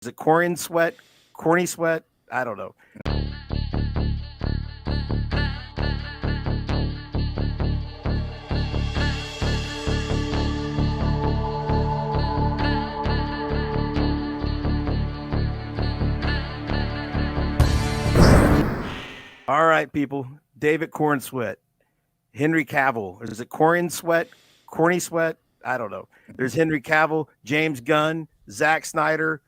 Is it Corenswet? Corny Sweat? I don't know. All right, people. David Corenswet, Henry Cavill. Is it Corenswet? Corny Sweat? I don't know. There's Henry Cavill, James Gunn, Zack Snyder.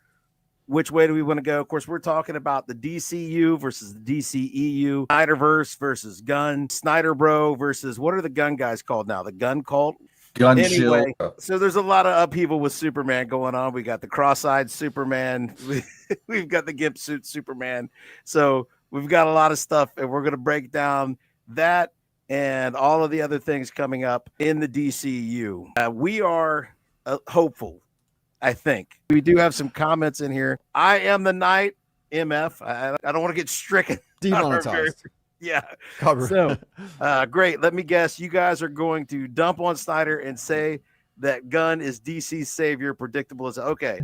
Which way do we want to go? Of course, we're talking about the DCU versus the DCEU, Snyderverse versus Gunn, Snyder Bro versus what are the Gun guys called now? The Gun Cult? Gun Anyway, Shield. so there's a lot of upheaval with Superman going on. We got the cross-eyed Superman. We've got the gimp suit Superman. So we've got a lot of stuff, and we're going to break down that and all of the other things coming up in the DCU. We are hopeful, I think. We do have some comments in here. I am the Knight, MF. I don't want to get stricken. Demonetized. Yeah. Cover. So, great. Let me guess. You guys are going to dump on Snyder and say that Gunn is DC's savior, predictable as okay.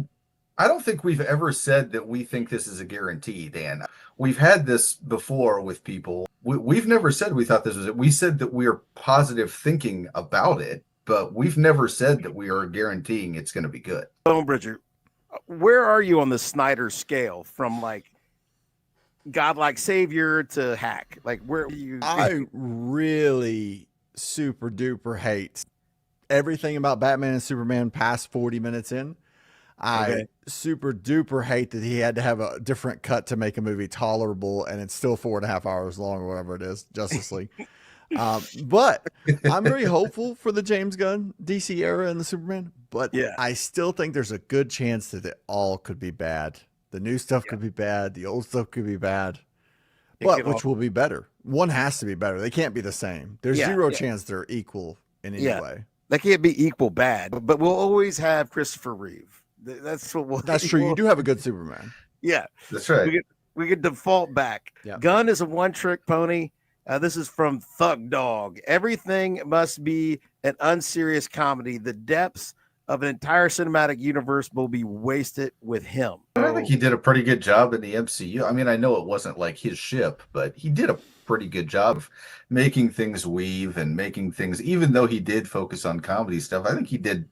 I don't think we've ever said that we think this is a guarantee, Dan. We've had this before with people. We've never said we thought this was it. We said that we are positive thinking about it, but we've never said that we are guaranteeing it's going to be good. Bridger, where are you on the Snyder scale from like godlike savior to hack? Like where are you? I really super duper hate everything about Batman and Superman past 40 minutes in. I super duper hate that he had to have a different cut to make a movie tolerable, and it's still 4.5 hours long or whatever it is, Justice League. But I'm very hopeful for the James Gunn DC era and the Superman, but I still think there's a good chance that it all could be bad. The new stuff could be bad. The old stuff could be bad, but which will be better? One has to be better. They can't be the same. There's zero chance they're equal in any way. They can't be equal bad, but we'll always have Christopher Reeve. That's what that's true. You do have a good Superman. Yeah, that's right. We could default back. Gunn is a one-trick pony. This is from Thug Dog. Everything must be an unserious comedy. The depths of an entire cinematic universe will be wasted with him. I think he did a pretty good job in the MCU. I mean, I know it wasn't like his ship, but he did a pretty good job of making things weave and making things, even though he did focus on comedy stuff, I think he did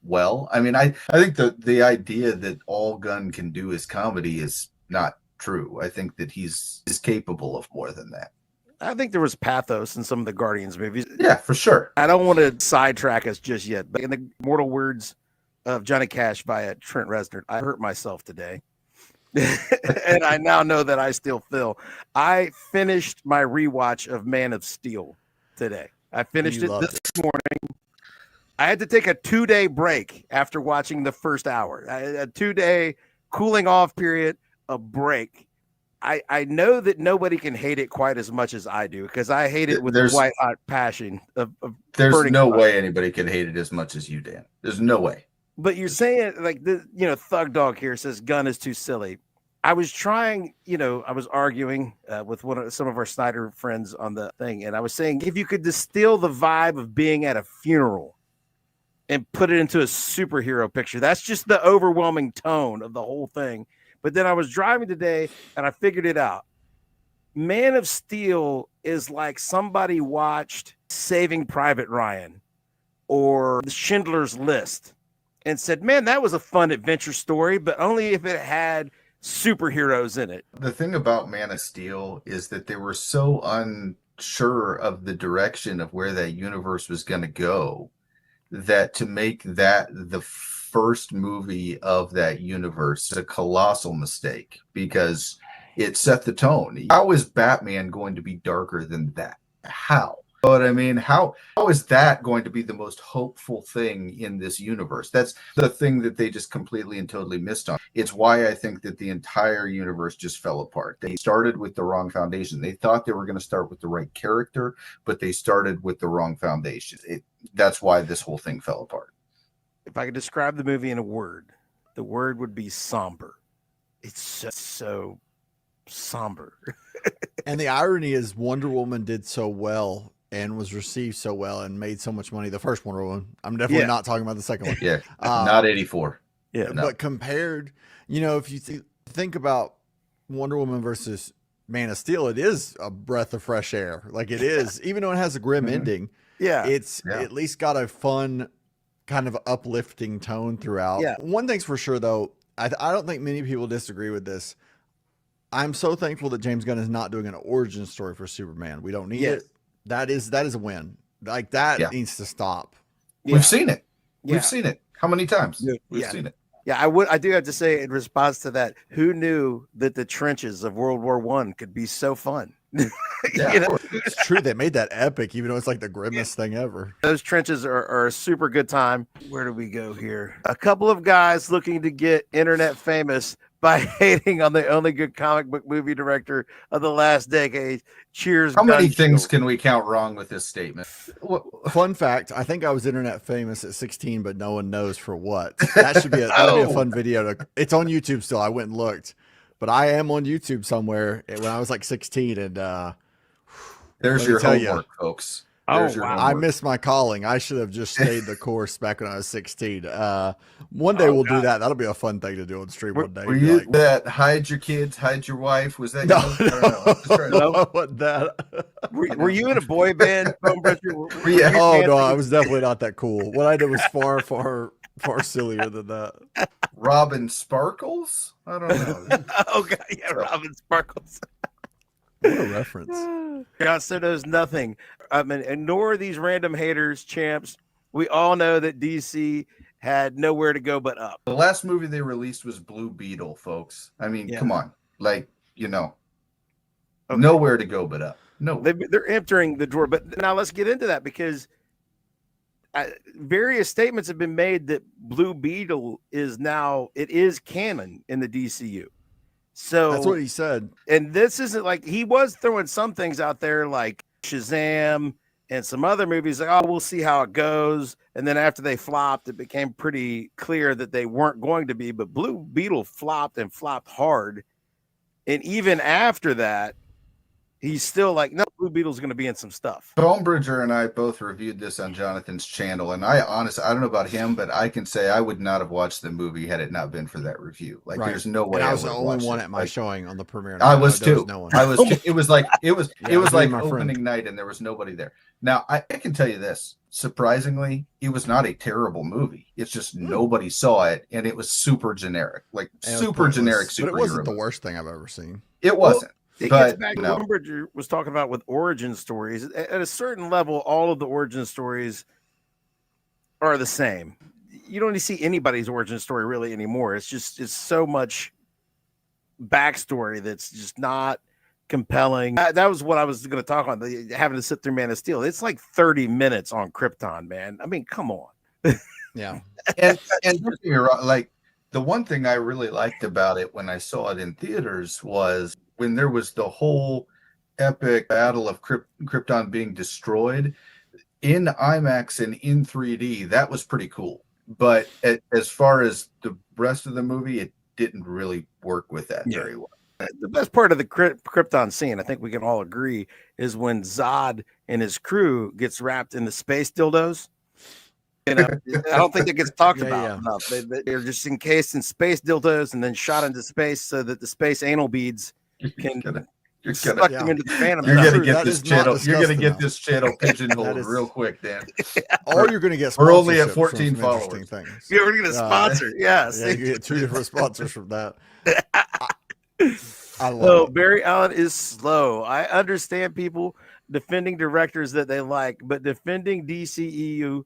well. I mean, I think the idea that all Gunn can do is comedy is not true. I think that he's capable of more than that. I think there was pathos in some of the Guardians movies. Yeah, for sure. I don't want to sidetrack us just yet, but in the immortal words of Johnny Cash via Trent Reznor, I hurt myself today. And I now know that I still feel. I finished my rewatch of Man of Steel today. I finished it this morning. I had to take a 2-day break after watching the first hour. A 2-day cooling off period, a break. I know that nobody can hate it quite as much as I do because I hate it with the white hot passion of there's no way anybody can hate it as much as you, Dan. There's no way. But you're saying like the Thug Dog here says Gunn is too silly. I was trying, I was arguing with some of our Snyder friends on the thing, and I was saying if you could distill the vibe of being at a funeral and put it into a superhero picture, that's just the overwhelming tone of the whole thing. But then I was driving today and I figured it out. Man of Steel is like somebody watched Saving Private Ryan or Schindler's List and said, man, that was a fun adventure story, but only if it had superheroes in it. The thing about Man of Steel is that they were so unsure of the direction of where that universe was going to go that to make that the first movie of that universe is a colossal mistake because it set the tone. How is Batman going to be darker than that? How? You know what I mean? How is that going to be the most hopeful thing in this universe? That's the thing that they just completely and totally missed on. It's why I think that the entire universe just fell apart. They started with the wrong foundation. They thought they were going to start with the right character, but they started with the wrong foundation. That's why this whole thing fell apart. If I could describe the movie in a word, the word would be somber. It's so somber. And the irony is Wonder Woman did so well and was received so well and made so much money. The first Wonder Woman. I'm definitely not talking about the second one. Yeah, not 84. Yeah. No. But compared, if you think about Wonder Woman versus Man of Steel, it is a breath of fresh air. Like it is, even though it has a grim ending, Yeah. it's at least got a fun kind of uplifting tone throughout. Yeah. One thing's for sure though, I don't think many people disagree with this. I'm so thankful that James Gunn is not doing an origin story for Superman. We don't need it. That is a win. Like that needs to stop. We've seen it. Yeah. We've seen it. How many times? We've seen it. Yeah, I do have to say in response to that, who knew that the trenches of World War I could be so fun? It's true. They made that epic, even though it's like the grimmest thing ever. Those trenches are a super good time. Where do we go here? A couple of guys looking to get internet famous by hating on the only good comic book movie director of the last decade. Cheers. How many things can we count wrong with this statement? Fun fact, I think I was internet famous at 16, but no one knows for what. That should be that'd be a fun video. It's on YouTube still. I went and looked. But I am on YouTube somewhere when I was like 16. And there's your homework, folks. Wow. I missed my calling. I should have just stayed the course back when I was 16. One day we'll do that. That'll be a fun thing to do on stream one day. Were you that hide your kids, hide your wife? Was that what that? Were you in a boy band? Oh no, I was definitely not that cool. What I did was far sillier than that. Robin Sparkles? I don't know. Oh god, yeah, Robin Sparkles. What a reference. Johnson knows nothing. I mean, ignore these random haters, champs. We all know that DC had nowhere to go but up. The last movie they released was Blue Beetle, folks. I mean, come on. Like, nowhere to go but up. No. They're entering the drawer. But now let's get into that because various statements have been made that Blue Beetle is canon in the DCU. So that's what he said. And this isn't like he was throwing some things out there like Shazam and some other movies like, we'll see how it goes. And then after they flopped, it became pretty clear that they weren't going to be. But Blue Beetle flopped and flopped hard. And even after that, he's still like, no, Blue Beetle's going to be in some stuff. Bonebridger and I both reviewed this on Jonathan's channel. And I don't know about him, but I can say I would not have watched the movie had it not been for that review. Like, there's no way. And I was the only one at my showing on the premiere. I was too. No one. I was too. It was like opening friend. night and there was nobody there. Now, I can tell you this. Surprisingly, it was not a terrible movie. It's just nobody saw it, and it was super generic. Like, super generic superhero. But it wasn't the worst thing I've ever seen. It wasn't. It gets back to what Bridger was talking about with origin stories. At a certain level, all of the origin stories are the same. You don't see anybody's origin story really anymore. It's so much backstory that's just not compelling. That was what I was going to talk on. Having to sit through Man of Steel. It's like 30 minutes on Krypton, man. I mean, come on. Yeah. and you're right, like the one thing I really liked about it when I saw it in theaters was when there was the whole epic battle of Krypton being destroyed in IMAX and in 3D. That was pretty cool. But as far as the rest of the movie, it didn't really work with that very well. The best part of the Krypton scene, I think we can all agree, is when Zod and his crew gets wrapped in the space dildos. I don't think that gets talked about enough. They're just encased in space dildos and then shot into space so that the space anal beads can suck them into the Phantom. You're gonna get this channel. You're gonna get this channel pigeonholed real quick, Dan. Or you're gonna get. We're only at 14 followers. Yeah, we're gonna sponsor. Yes, you get 2 different sponsors from that. I love it. Barry Allen is slow. I understand people defending directors that they like, but defending DCEU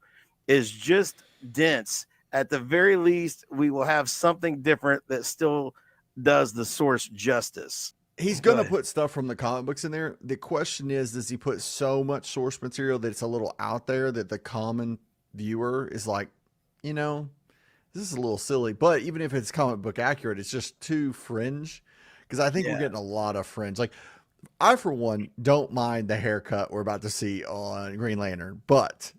is just dense. At the very least, we will have something different that still does the source justice. He's going to put stuff from the comic books in there. The question is, does he put so much source material that it's a little out there that the common viewer is like, this is a little silly. But even if it's comic book accurate, it's just too fringe. Because I think we're getting a lot of fringe. Like, I, for one, don't mind the haircut we're about to see on Green Lantern. But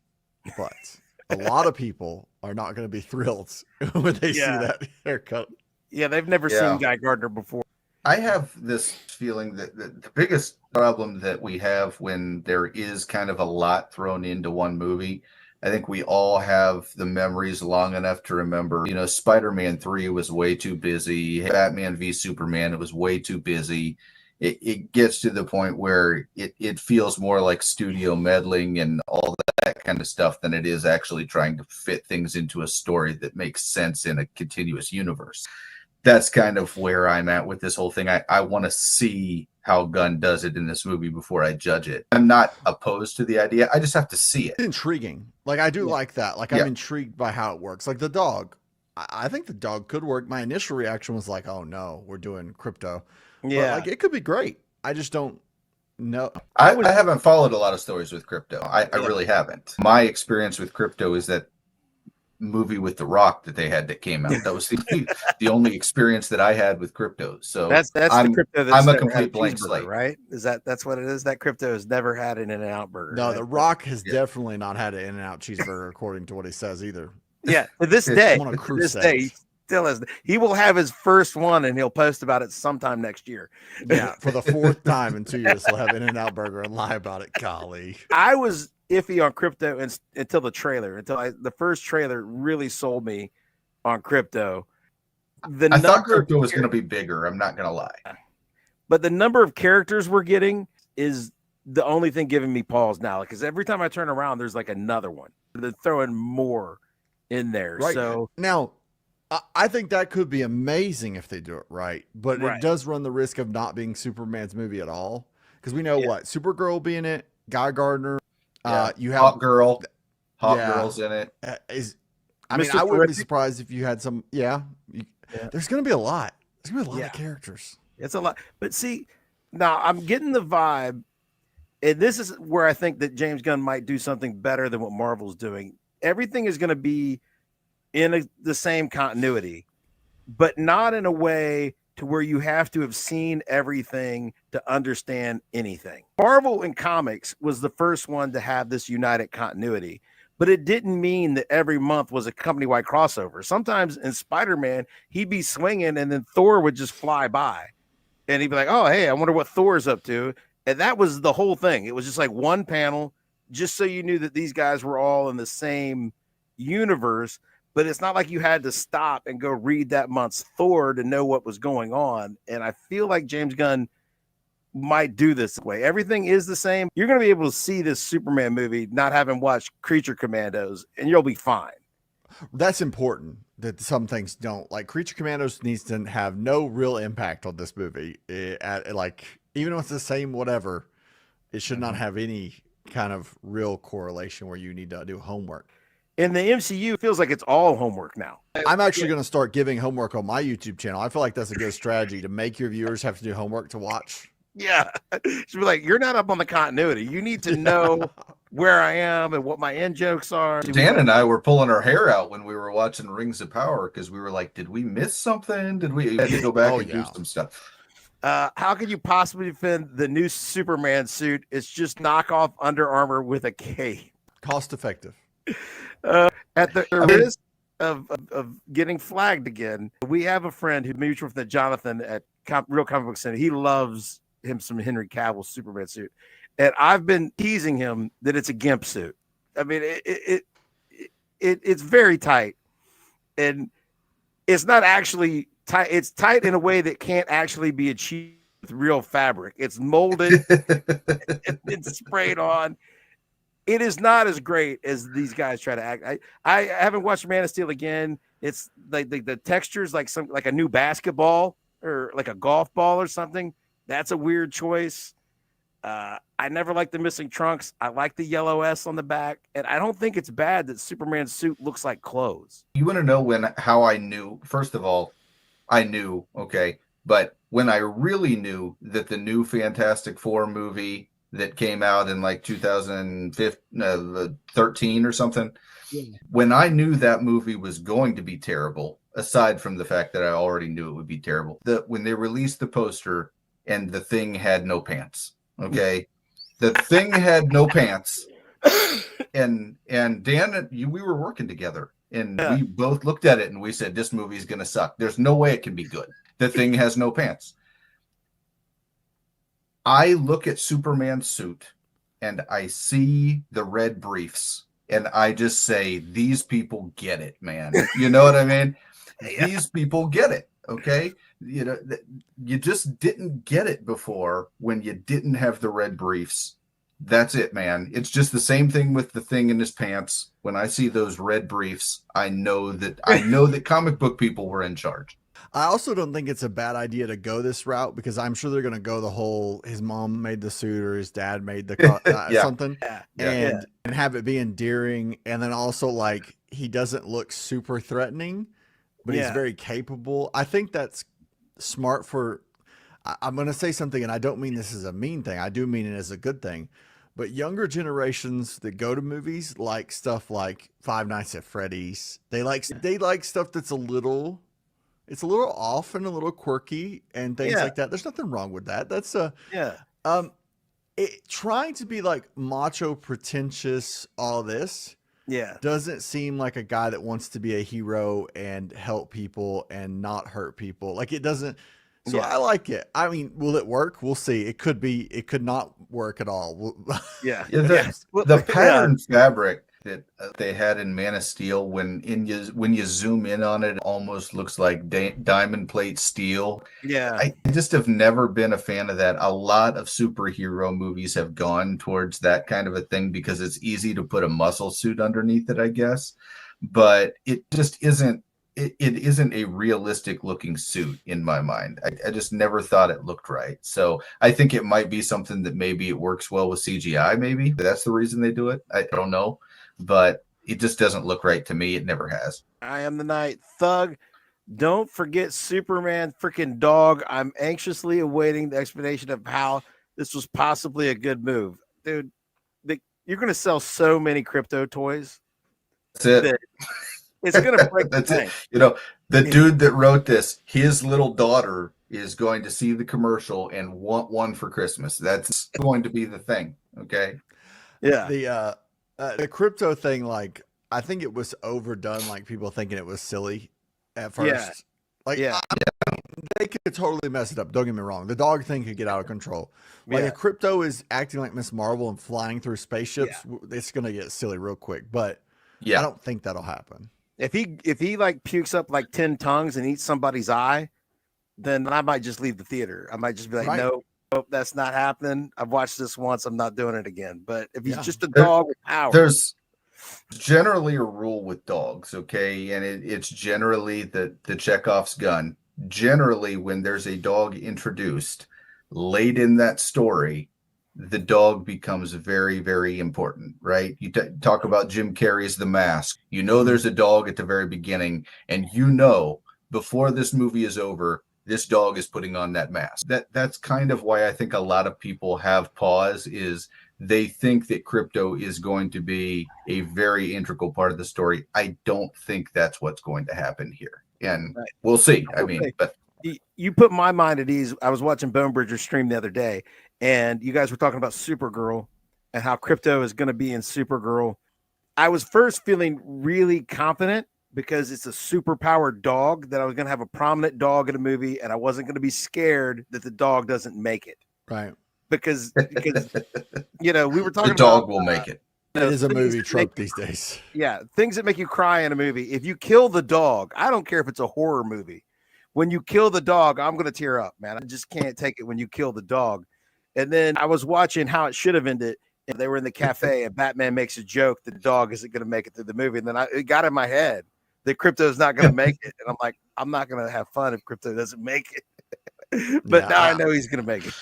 a lot of people are not going to be thrilled when they see that haircut. Yeah, they've never seen Guy Gardner before. I have this feeling that the biggest problem that we have when there is kind of a lot thrown into one movie I think we all have the memories long enough to remember, you know, Spider-Man 3 was way too busy. Batman v Superman, it was way too busy. It gets to the point where it feels more like studio meddling and all that kind of stuff than it is actually trying to fit things into a story that makes sense in a continuous universe. That's kind of where I'm at with this whole thing. I want to see how Gunn does it in this movie before I judge it. I'm not opposed to the idea. I just have to see it. It's intriguing. Like, I do like that. Like, I'm intrigued by how it works. Like, the dog. I think the dog could work. My initial reaction was like, oh, no, we're doing KRYPTO. Yeah. But, like, it could be great. I just don't know. I haven't followed a lot of stories with KRYPTO. I really haven't. My experience with KRYPTO is that movie with The Rock that they had that came out. That was the only experience that I had with KRYPTO. So that's the KRYPTO I'm a complete blank slate, right? That's what it is? That KRYPTO has never had an In-N-Out burger. No, right? The Rock has definitely not had an In-N-Out cheeseburger, according to what he says either. Yeah, to this day, on a this day, he still has. He will have his first one, and he'll post about it sometime next year. Yeah, for the 4th time in 2 years, he'll have In-N-Out burger and lie about it. Golly, I was iffy on KRYPTO until the trailer. The first trailer really sold me on KRYPTO. I thought KRYPTO was going to be bigger. I'm not going to lie, but the number of characters we're getting is the only thing giving me pause now. Because every time I turn around, there's like another one. They're throwing more in there. Right. So now, I think that could be amazing if they do it right, but it does run the risk of not being Superman's movie at all. Because we know what Supergirl will be in it, Guy Gardner. You have Hawk Girl's in it. I mean, I wouldn't be surprised if you had some. There's going to be a lot. There's going to be a lot of characters. It's a lot. But see, now I'm getting the vibe, and this is where I think that James Gunn might do something better than what Marvel's doing. Everything is going to be in the same continuity, but not in a way to where you have to have seen everything to understand anything. Marvel in comics was the first one to have this united continuity, but it didn't mean that every month was a company-wide crossover. Sometimes in Spider-Man, he'd be swinging and then Thor would just fly by and he'd be like, oh, hey, I wonder what Thor's up to. And that was the whole thing. It was just like one panel, just so you knew that these guys were all in the same universe. But it's not like you had to stop and go read that month's Thor to know what was going on. And I feel like James Gunn might do this way. Everything is the same. You're going to be able to see this Superman movie not having watched Creature Commandos, and you'll be fine. That's important that some things don't. Like, Creature Commandos needs to have no real impact on this movie. Like, even if it's the same whatever, it should not have any kind of real correlation where you need to do homework. In the MCU, it feels like it's all homework now. I'm actually going to start giving homework on my YouTube channel. I feel like that's a good strategy to make your viewers have to do homework to watch. Yeah. She'll be like, you're not up on the continuity. You need to know where I am and what my end jokes are. Dan and I were pulling our hair out when we were watching Rings of Power because we were like, did we miss something? Did we have to go back and do some stuff? How could you possibly defend the new Superman suit? It's just knockoff Under Armour with a cape. Cost effective. At the risk of getting flagged again, we have a friend who mutual friend Jonathan at Real Comic Book Center. He loves him some Henry Cavill Superman suit, and I've been teasing him that it's a gimp suit. I mean, it's very tight, and it's not actually tight. It's tight in a way that can't actually be achieved with real fabric. It's molded, it's sprayed on. It is not as great as these guys try to act. I haven't watched Man of Steel again. It's like the textures like a new basketball or like a golf ball or something. That's a weird choice. I never liked the missing trunks. I like the yellow S on the back, and I don't think it's bad that Superman's suit looks like clothes. You want to know how I knew? First of all, I knew, okay, but when I really knew that the new Fantastic Four movie that came out in like 2013 or something, when I knew that movie was going to be terrible, aside from the fact that I already knew it would be terrible, when they released the poster and the Thing had no pants, okay, the Thing had no pants, and Dan, we were working together, and we both looked at it and we said, this movie is going to suck. There's no way it can be good. The Thing has no pants. I look at Superman's suit and I see the red briefs and I just say, these people get it, man. You know what I mean? Yeah. These people get it. Okay. You know, you just didn't get it before when you didn't have the red briefs. That's it, man. It's just the same thing with the thing in his pants. When I see those red briefs, I know that comic book people were in charge. I also don't think it's a bad idea to go this route, because I'm sure they're going to go the whole his mom made the suit or his dad made the Yeah. something, Yeah. and have it be endearing, and then also like he doesn't look super threatening, but he's Yeah. very capable. I think that's smart for. I'm going to say something, and I don't mean this as a mean thing. I do mean it as a good thing. But younger generations that go to movies like stuff like Five Nights at Freddy's. They like stuff that's a little off and a little quirky and things Yeah. like that. There's nothing wrong with that. That's Yeah. trying to be like macho, pretentious, all this Yeah. doesn't seem like a guy that wants to be a hero and help people and not hurt people. Like it doesn't. So Yeah. I like it. I mean, will it work? We'll see. It could not work at all. Yeah. Yeah, Well, the pattern fabric that they had in Man of Steel, when you zoom in on it, it almost looks like diamond plate steel. Yeah. I just have never been a fan of that. A lot of superhero movies have gone towards that kind of a thing because it's easy to put a muscle suit underneath it, I guess. But it just isn't. It isn't a realistic looking suit in my mind. I just never thought it looked right. So I think it might be something that maybe it works well with CGI. Maybe that's the reason they do it. I don't know, but it just doesn't look right to me. It never has. I am the Night Thug. Don't forget Superman freaking dog. I'm anxiously awaiting the explanation of how this was possibly a good move. Dude, you're going to sell so many crypto toys. That's it. That it's going to break the That's it. bank. You know, the dude that wrote this, his little daughter is going to see the commercial and want one for Christmas. That's going to be the thing. Okay. Yeah. The crypto thing, like I think it was overdone. Like people thinking it was silly at first. Yeah. Like Yeah. they could totally mess it up. Don't get me wrong. The dog thing could get out of control. Like Yeah. if crypto is acting like Miss Marvel and flying through spaceships, it's gonna get silly real quick. But Yeah. I don't think that'll happen. If he like pukes up like 10 tongues and eats somebody's eye, then I might just leave the theater. I might just be like, Right. nope, that's not happening. I've watched this once. I'm not doing it again. But if he's Yeah. just a dog with power, There's generally a rule with dogs, okay, and it's generally the Chekhov's gun. Generally, when there's a dog introduced late in that story, the dog becomes very, very important, right? You talk about Jim Carrey's The Mask. You know there's a dog at the very beginning, and you know before this movie is over, this dog is putting on that mask. That's kind of why I think a lot of people have pause, is they think that crypto is going to be a very integral part of the story. I don't think that's what's going to happen here. And Right. we'll see. I mean, but you put my mind at ease. I was watching Bonebridger's stream the other day, and you guys were talking about Supergirl and how crypto is going to be in Supergirl. I was first feeling really confident because it's a super powered dog, that I was going to have a prominent dog in a movie, and I wasn't going to be scared that the dog doesn't make it. Right. Because you know, we were talking the dog about, will make it. you know, It is a things movie that trope make- these days. Yeah, things that make you cry in a movie. If you kill the dog, I don't care if it's a horror movie. When you kill the dog, I'm going to tear up, man. I just can't take it when you kill the dog. And then I was watching how it should have ended. And they were in the cafe, and Batman makes a joke that the dog isn't going to make it through the movie. And then it got in my head that Crypto is not going to make it. And I'm like, I'm not going to have fun if Crypto doesn't make it. But Yeah, now I know he's going to make it.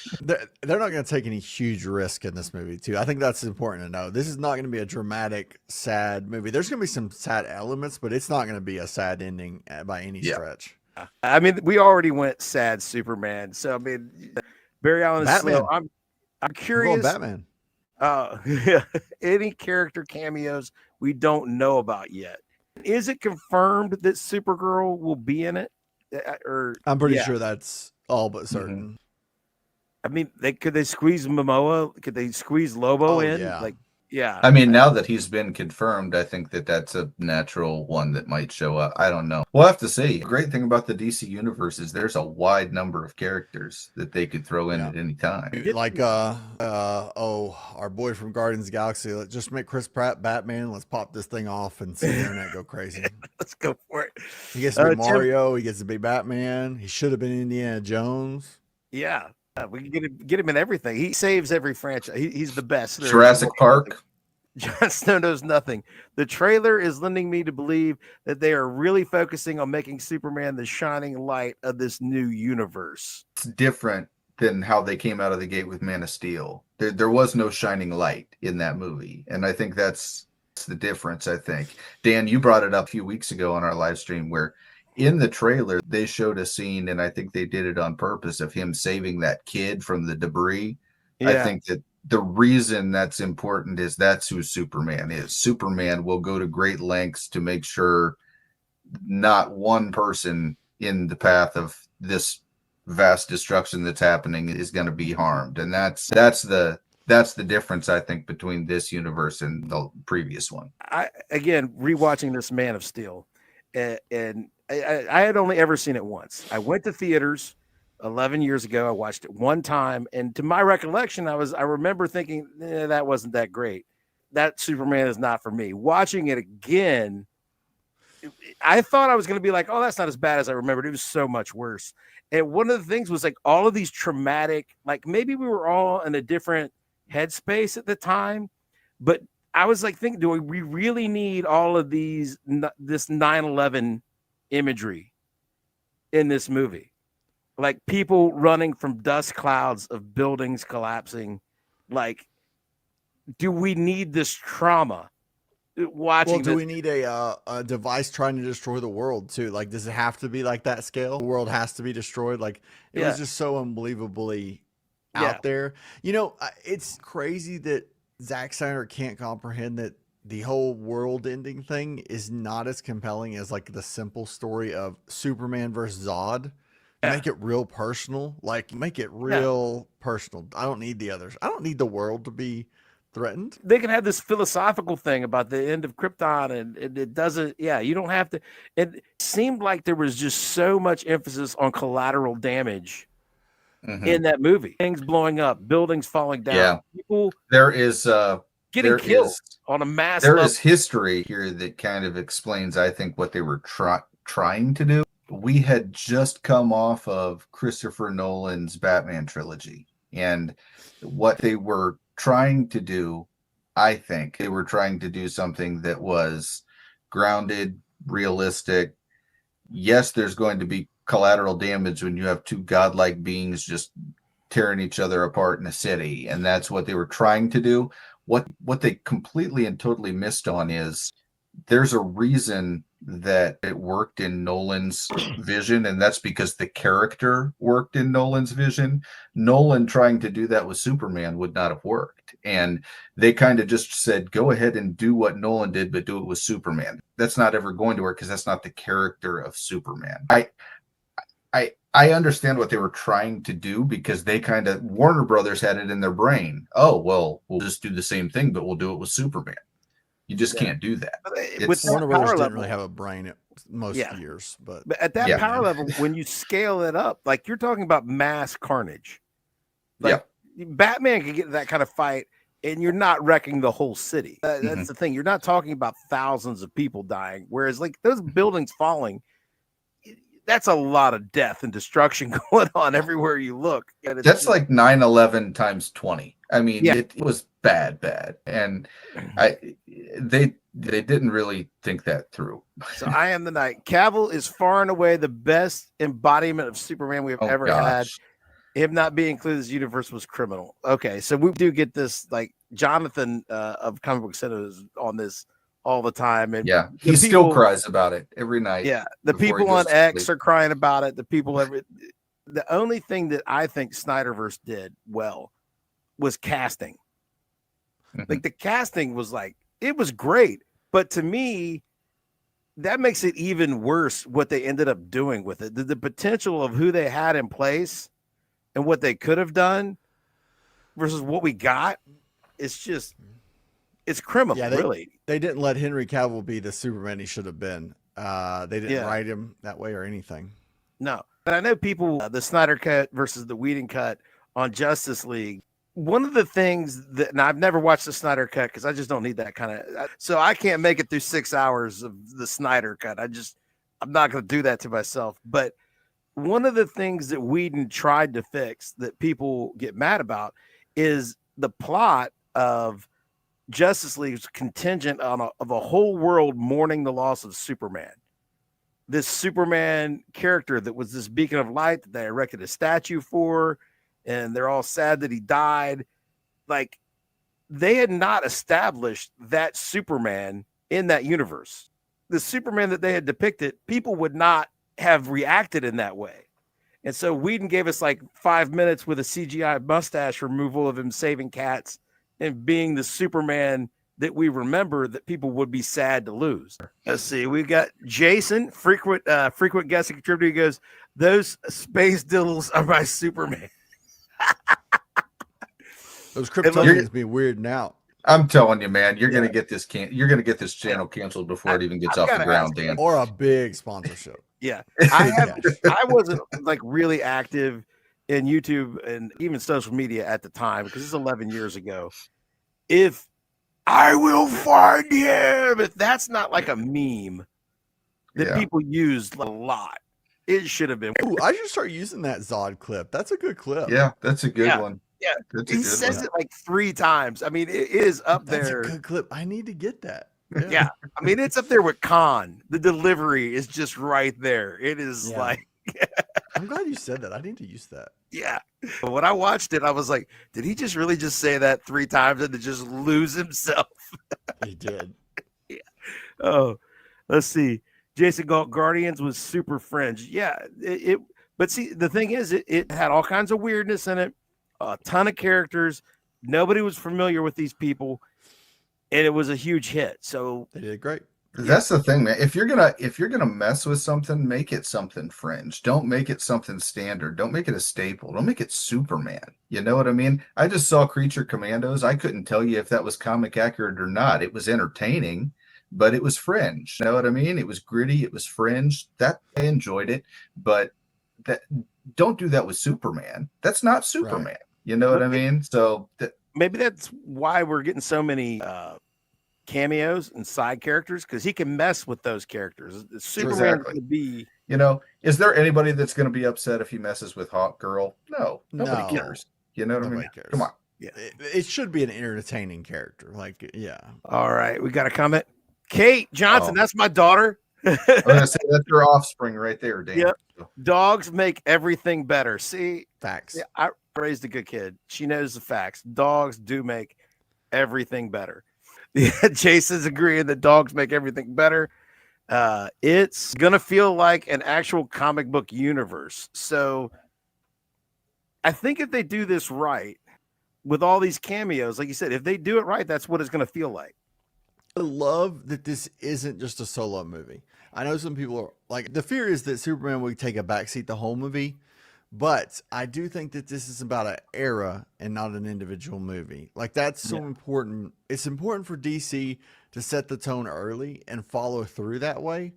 They're not going to take any huge risk in this movie, too. I think that's important to know. This is not going to be a dramatic, sad movie. There's going to be some sad elements, but it's not going to be a sad ending by any stretch. I mean, we already went sad Superman. So, I mean, Barry Allen is Batman. slow. I'm We're going curious. Batman. Any character cameos we don't know about yet. Is it confirmed that Supergirl will be in it? Or I'm pretty yeah. sure that's all but certain. Mm-hmm. I mean, could they squeeze Momoa? Could they squeeze Lobo Oh, in? yeah. Like, Yeah. I mean, now that he's been confirmed, I think that that's a natural one that might show up. I don't know. We'll have to see. The great thing about the DC universe is there's a wide number of characters that they could throw in at any time. Like our boy from Guardians of the Galaxy, let's just make Chris Pratt Batman. Let's pop this thing off and see the internet go crazy. Let's go for it. He gets to be Mario. He gets to be Batman. He should have been Indiana Jones. Yeah. We can get him in everything. He saves every franchise. He's the best. Jurassic Park. Jon Snow knows nothing. The trailer is lending me to believe that they are really focusing on making Superman the shining light of this new universe. It's different than how they came out of the gate with Man of Steel. There was no shining light in that movie. And I think that's the difference, I think. Dan, you brought it up a few weeks ago on our live stream where in the trailer, they showed a scene, and I think they did it on purpose, of him saving that kid from the debris. Yeah. I think that the reason that's important is that's who Superman is. Superman will go to great lengths to make sure not one person in the path of this vast destruction that's happening is going to be harmed. And that's the difference, I think, between this universe and the previous one. Again, rewatching this Man of Steel, and I had only ever seen it once. I went to theaters 11 years ago. I watched it one time, and to my recollection, I remember thinking that wasn't that great. That Superman is not for me. Watching it again, I thought I was going to be like, oh, that's not as bad as I remembered. It was so much worse. And one of the things was like all of these traumatic, like maybe we were all in a different headspace at the time, but I was like thinking, do we really need all of this 9/11 imagery in this movie? Like people running from dust clouds of buildings collapsing. Like, do we need this trauma? Watching do we need a device trying to destroy the world too? Like, does it have to be like that scale? The world has to be destroyed. Like, it was just so unbelievably out there. You know, it's crazy that Zack Snyder can't comprehend that the whole world ending thing is not as compelling as like the simple story of Superman versus Zod. Make it real personal. Like, make it real personal. I don't need the others. I don't need the world to be threatened. They can have this philosophical thing about the end of Krypton, and it doesn't. Yeah, you don't have to. It seemed like there was just so much emphasis on collateral damage in that movie. Things blowing up, buildings falling down. Yeah, people. There is getting killed on a mass. There is history here that kind of explains, I think, what they were trying to do. We had just come off of Christopher Nolan's Batman trilogy, and what they were trying to do, I think they were trying to do something that was grounded, realistic. Yes, there's going to be collateral damage when you have two godlike beings just tearing each other apart in a city, and that's what they were trying to do. What they completely and totally missed on is there's a reason that it worked in Nolan's vision, and that's because the character worked in Nolan's vision. Nolan trying to do that with Superman would not have worked, and they kind of just said, go ahead and do what Nolan did, but do it with Superman. That's not ever going to work because that's not the character of Superman. I understand what they were trying to do, because they kind of, Warner Brothers had it in their brain. Oh, well, we'll just do the same thing, but we'll do it with Superman. You just can't do that. With Warner Brothers didn't really have a brain at most years, but at that power level, when you scale it up, like you're talking about mass carnage. Like Batman can get in that kind of fight, and you're not wrecking the whole city. That's the thing. You're not talking about thousands of people dying. Whereas like those buildings falling, that's a lot of death and destruction going on everywhere you look. That's like 9/11 times 20. I mean, it was bad. And they didn't really think that through. So I am the Knight. Cavill is far and away the best embodiment of Superman we've ever had. Him not being included in this universe was criminal. Okay, so we do get this, like Jonathan of Comic Book Center is on this all the time, and he still cries about it every night. Yeah, the people on X are crying about it. The people the only thing that I think Snyderverse did well was casting. Like the casting was like, it was great, but to me, that makes it even worse what they ended up doing with it. The potential of who they had in place and what they could have done versus what we got, it's just it's criminal, Yeah, really. They didn't let Henry Cavill be the Superman he should have been. They didn't Yeah. write him that way or anything. No, but I know people, the Snyder cut versus the Whedon cut on Justice League. One of the things that, and I've never watched the Snyder cut because I just don't need that kind of, so I can't make it through 6 hours of the Snyder cut. I'm not going to do that to myself. But one of the things that Whedon tried to fix that people get mad about is the plot of Justice League is contingent on of a whole world mourning the loss of Superman. This Superman character that was this beacon of light that they erected a statue for, and they're all sad that he died. Like, they had not established that Superman in that universe. The Superman that they had depicted, people would not have reacted in that way. And so Whedon gave us like 5 minutes with a CGI mustache removal of him saving cats and being the Superman that we remember that people would be sad to lose. Let's see. We've got Jason, frequent guest contributor. He goes, "Those space diddles are my Superman." Those Kryptonians be weirding out. I'm telling you, man, you're gonna get this you're gonna get this channel canceled before it even gets off the ground, Dan. Or a big sponsorship. Yeah. I wasn't like really active in YouTube and even social media at the time because it's 11 years ago. If I will find him, if that's not like a meme that people use a lot, it should have been. Ooh, I should start using that Zod clip. That's a good clip. Yeah, that's a good one. Yeah, he says it like 3 times. I mean, it is up there. That's a good clip. I need to get that. Yeah. I mean, it's up there with Khan. The delivery is just right there. It is like. I'm glad you said that. I need to use that. Yeah. When I watched it, I was like, did he just really just say that 3 times and to just lose himself? He did. Yeah. Oh, let's see. Jason Galt, Guardians was super fringe. Yeah. But see, the thing is, it had all kinds of weirdness in it, a ton of characters. Nobody was familiar with these people, and it was a huge hit. So they did great. That's the thing, man. If you're gonna mess with something, make it something fringe. Don't make it something standard. Don't make it a staple. Don't make it Superman. You know what I mean? I just saw Creature Commandos. I couldn't tell you if that was comic accurate or not. It was entertaining, but it was fringe. You know what I mean? It was gritty. It was fringe. That I enjoyed it, but don't do that with Superman. That's not Superman. Right. You know what I mean? So maybe that's why we're getting so many cameos and side characters, because he can mess with those characters. Superman's going to be, you know, is there anybody that's going to be upset if he messes with Hawk Girl? No, nobody cares. You know what I mean? Cares. Come on. Yeah, it should be an entertaining character. Like, yeah. All right, we got a comment. Kate Johnson, that's my daughter. I'm gonna say that's your offspring right there, Dan. Yep. Dogs make everything better. See, facts. Yeah, I raised a good kid. She knows the facts. Dogs do make everything better. Yeah, Jason's agreeing that dogs make everything better. It's gonna feel like an actual comic book universe. So I think if they do this right with all these cameos, like you said, if they do it right, that's what it's gonna feel like. I love that this isn't just a solo movie. I know some people are like, the fear is that Superman would take a backseat the whole movie, but I do think that this is about an era and not an individual movie. Like, that's so important. It's important for DC to set the tone early and follow through that way,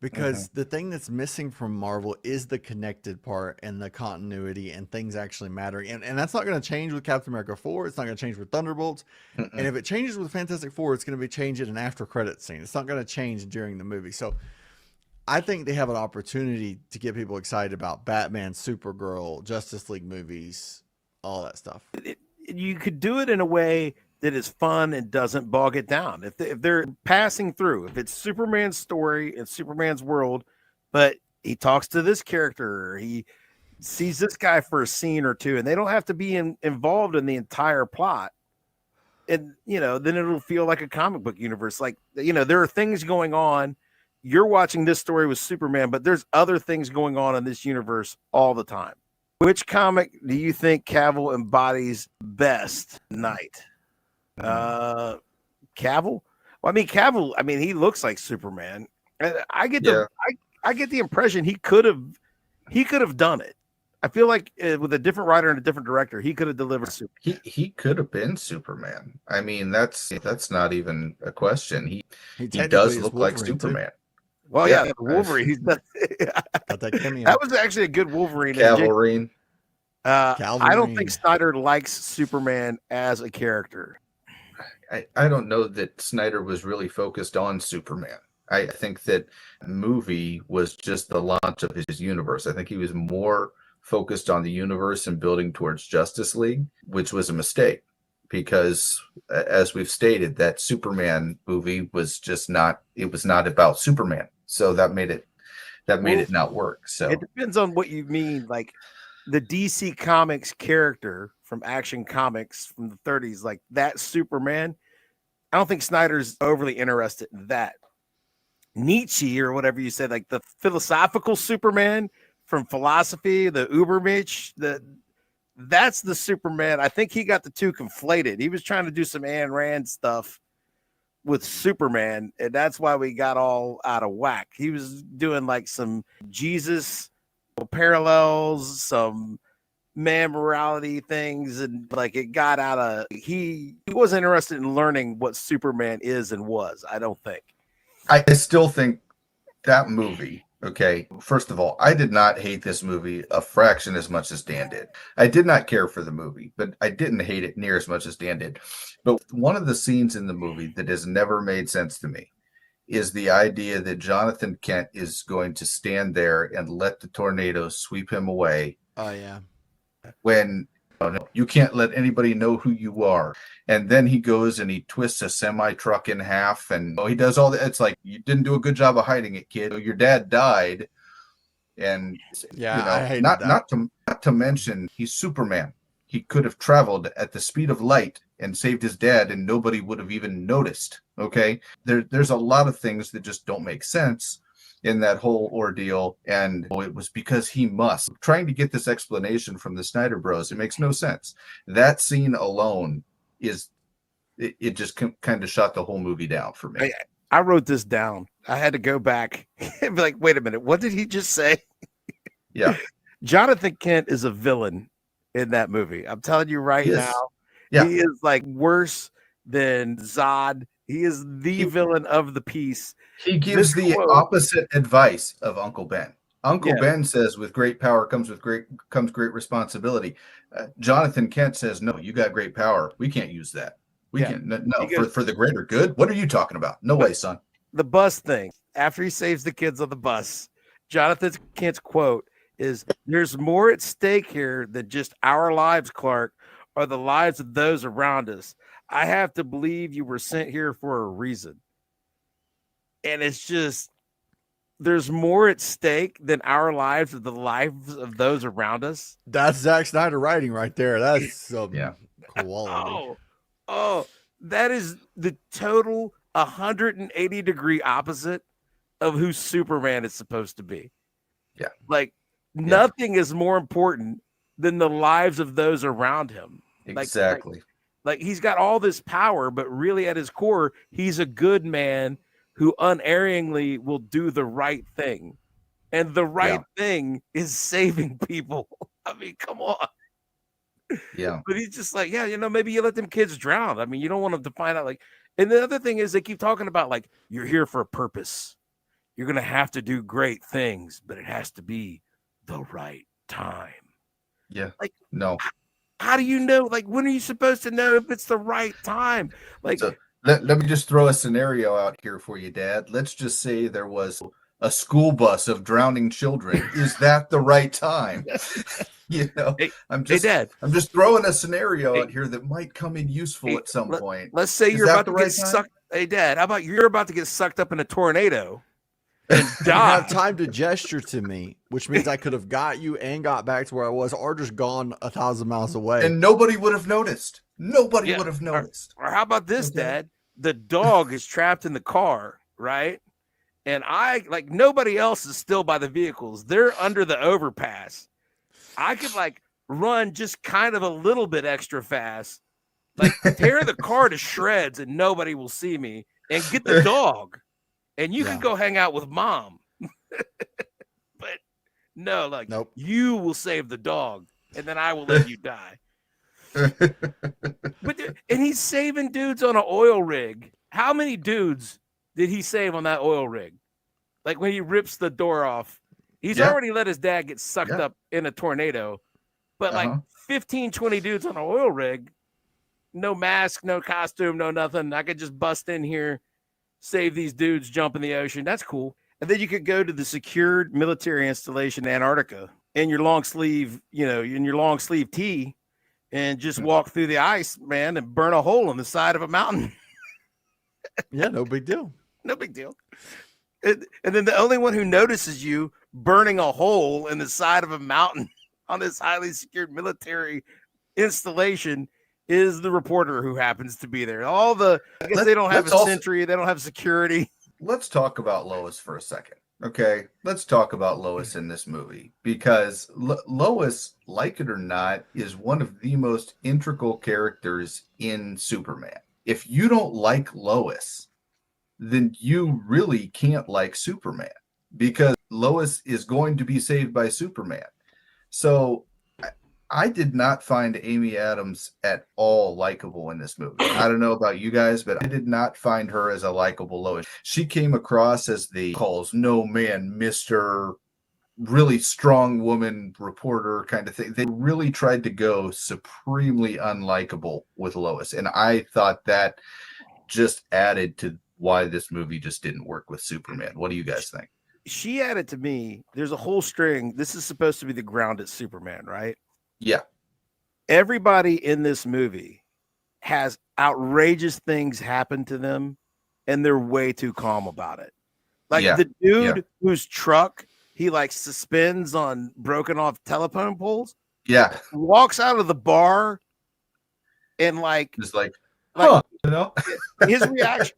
because the thing that's missing from Marvel is the connected part and the continuity and things actually mattering. And that's not going to change with Captain America 4. It's not going to change with Thunderbolts. And if it changes with Fantastic Four, it's going to be changed in an after credit scene. It's not going to change during the movie. So I think they have an opportunity to get people excited about Batman, Supergirl, Justice League movies, all that stuff. You could do it in a way that is fun and doesn't bog it down. If they're passing through, if it's Superman's story and Superman's world, but he talks to this character, he sees this guy for a scene or two, and they don't have to be involved in the entire plot. And, you know, then it'll feel like a comic book universe. Like, you know, there are things going on. You're watching this story with Superman, but there's other things going on in this universe all the time. Which comic do you think Cavill embodies best? Night. Cavill. Well, I mean, Cavill. I mean, he looks like Superman. I get the impression he could have done it. I feel like with a different writer and a different director, he could have delivered super. He could have been Superman. I mean, that's not even a question. He technically does is look like Wolverine, too. Superman. Well, yeah, Wolverine. He's not, Got that cameo. that was actually a good Wolverine. Cavalry. I don't think Snyder likes Superman as a character. I don't know that Snyder was really focused on Superman. I think that movie was just the launch of his universe. I think he was more focused on the universe and building towards Justice League, which was a mistake because, as we've stated, that Superman movie was just not. It was not about Superman, so that made it not work. So it depends on what you mean. Like the DC Comics character from Action Comics from the 30s, like that Superman. I don't think Snyder's overly interested in that. Nietzsche or whatever you said, like the philosophical Superman from philosophy, the Ubermensch, that's the Superman. I think he got the two conflated. He was trying to do some Ayn Rand stuff with Superman, and that's why we got all out of whack. He was doing like some Jesus parallels, some man morality things, and like it got out of he wasn't interested in learning what Superman is and was. I don't think. I still think that movie, okay, first of all, I did not hate this movie a fraction as much as Dan did. I did not care for the movie, but I didn't hate it near as much as Dan did. But one of the scenes in the movie that has never made sense to me is the idea that Jonathan Kent is going to stand there and let the tornado sweep him away. Oh, yeah. When you can't let anybody know who you are. And then he goes and he twists a semi truck in half, and he does all that. It's like, you didn't do a good job of hiding it, kid. Your dad died, and yeah, I hate not that. not to mention he's Superman. He could have traveled at the speed of light and saved his dad, and nobody would have even noticed. Okay, there's a lot of things that just don't make sense in that whole ordeal, and it was because he must. Trying to get this explanation from the Snyder Bros, it makes no sense. That scene alone it just kind of shot the whole movie down for me. I wrote this down. I had to go back and be like, wait a minute, what did he just say? Yeah. Jonathan Kent is a villain in that movie. I'm telling you right now. Yeah. He is like worse than Zod. He is the villain of the piece. He gives the opposite advice of Uncle Ben. Uncle Ben says, with great power comes great responsibility. Jonathan Kent says, no, you got great power. We can't use that. We can't. No, for the greater good. What are you talking about? No way, son. The bus thing. After he saves the kids on the bus, Jonathan Kent's quote is, "There's more at stake here than just our lives, Clark, or the lives of those around us. I have to believe you were sent here for a reason." And it's just, there's more at stake than our lives or the lives of those around us. That's Zack Snyder writing right there. That's some quality. Oh, that is the total 180-degree opposite of who Superman is supposed to be. Yeah. Like nothing is more important than the lives of those around him. Exactly. Like he's got all this power, but really at his core, he's a good man who unerringly will do the right thing. And the right thing is saving people. I mean, come on. Yeah. But he's just like, maybe you let them kids drown. I mean, you don't want them to find out. Like, and the other thing is they keep talking about like, you're here for a purpose. You're going to have to do great things, but it has to be the right time. Yeah. Like, no. How do you know? Like, when are you supposed to know if it's the right time? Like, so, let me just throw a scenario out here for you, Dad. Let's just say there was a school bus of drowning children. Is that the right time? I'm just throwing a scenario out here that might come in useful at some point. Let's say you're about to get sucked. Hey, Dad, how about you're about to get sucked up in a tornado and die? You have time to gesture to me, which means I could have got you and got back to where I was, or just gone 1,000 miles away. And nobody would have noticed. Nobody would have noticed. Or how about this, Dad? The dog is trapped in the car, right? And nobody else is still by the vehicles. They're under the overpass. I could run just kind of a little bit extra fast, tear the car to shreds and nobody will see me, and get the dog. And you can go hang out with Mom. But No, like Nope. you will save the dog, and then I will let you die. And he's saving dudes on an oil rig. How many dudes did he save on that oil rig? Like when he rips the door off, he's already let his dad get sucked up in a tornado. But like 15, 20 dudes on an oil rig, no mask, no costume, no nothing. I could just bust in here, save these dudes, jump in the ocean. That's cool. And then you could go to the secured military installation in Antarctica in your long sleeve, in your long sleeve tee, and just walk through the ice, man, and burn a hole in the side of a mountain. Yeah, no big deal. No big deal. And then the only one who notices you burning a hole in the side of a mountain on this highly secured military installation is the reporter who happens to be there. I guess they don't have a sentry. They don't have security. Let's talk about Lois for a second. Okay, let's talk about Lois in this movie, because Lois, like it or not, is one of the most integral characters in Superman. If you don't like Lois, then you really can't like Superman, because Lois is going to be saved by Superman. So I did not find Amy Adams at all likable in this movie. I don't know about you guys, but I did not find her as a likable Lois. She came across as the calls no man, Mr. really strong woman reporter kind of thing. They really tried to go supremely unlikable with Lois. And I thought that just added to why this movie just didn't work with Superman. What do you guys think? She added to me, there's a whole string. This is supposed to be the grounded Superman, right? Yeah. Everybody in this movie has outrageous things happen to them, and they're way too calm about it. Like the dude whose truck he like suspends on broken off telephone poles. Yeah. Walks out of the bar and like just like his reaction.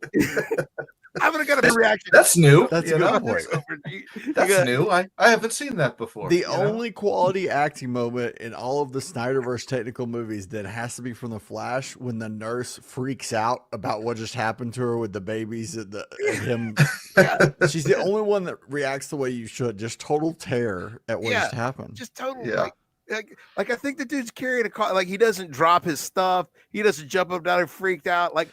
I'm gonna get a reaction. That's new. That's a good point. That's new. I haven't seen that before. The only quality acting moment in all of the Snyderverse technical movies that has to be from The Flash, when the nurse freaks out about what just happened to her with the babies and him. She's the only one that reacts the way you should. Just total terror at what just happened. Just total. Yeah. Like I think the dude's carrying a car. Like he doesn't drop his stuff. He doesn't jump up down and freaked out. Like